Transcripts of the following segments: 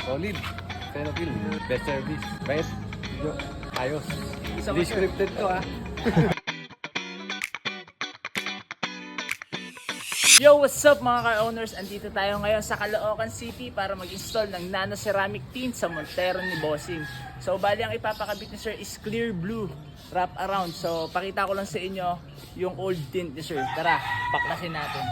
Solid. Senopil. Best service. Bayad. Video. Ayos. Hindi scripted to ha. Yo, what's up mga car owners? Andito tayo ngayon sa Caloocan City para mag-install ng nano ceramic tint sa Montero ni Bossing. So bali ang ipapakabit ni sir is clear blue wrap around. So pakita ko lang sa inyo yung old tint ni sir. Tara, baklasin natin.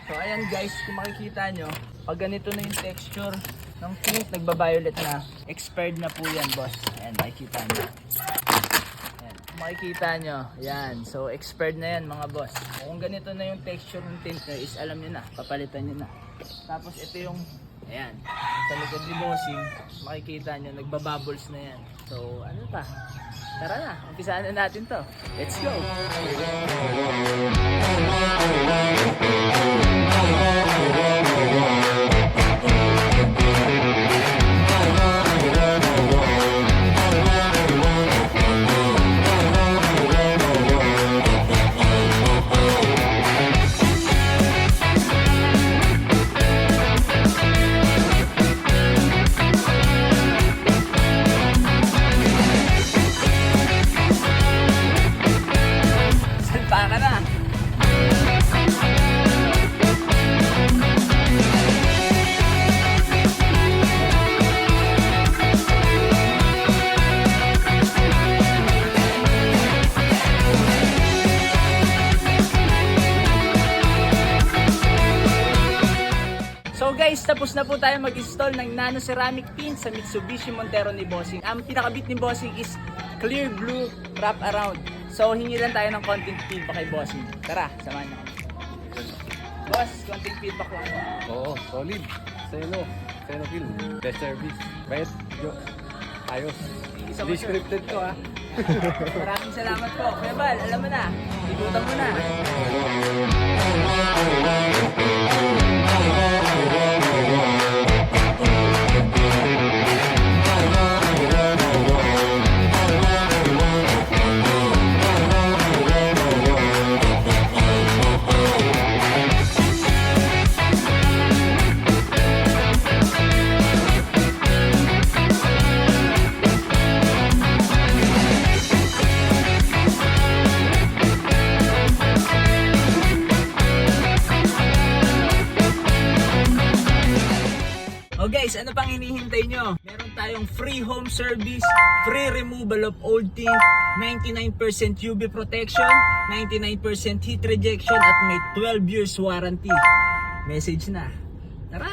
So ayan guys, kung makikita nyo, pag ganito na yung texture ng tint, nagba-violet na, expired na po yan boss. Ayan, makikita nyo. Makikita nyo, yan, so expired na yan mga boss. Kung ganito na yung texture ng tint nyo is alam nyo na, papalitan nyo na. Tapos ito yung, ayan, sa likod ni Bossing, makikita nyo, nagbabubbles na yan. So ano pa, tara na, umpisaan na natin to. Let's go! So guys, tapos na po tayo mag-install ng nano ceramic tint sa Mitsubishi Montero ni Bossing. Ang pinakabit ni Bossing is clear blue wrap around. So hingi lang tayo ng konting feedback kay Bossing. Tara, samahan niyo kami. Boss, konting feedback lang. Oo, solid. Senopil. Best service. Bayad. Video. Ayos. Hindi scripted to ha. Maraming salamat po. Kuya Bal, alam mo na. Ikutan mo na. Oh guys, ano pang hinihintay nyo? Meron tayong free home service, free removal of old tint, 99% UV protection, 99% heat rejection at may 12 years warranty. Message na. Tara!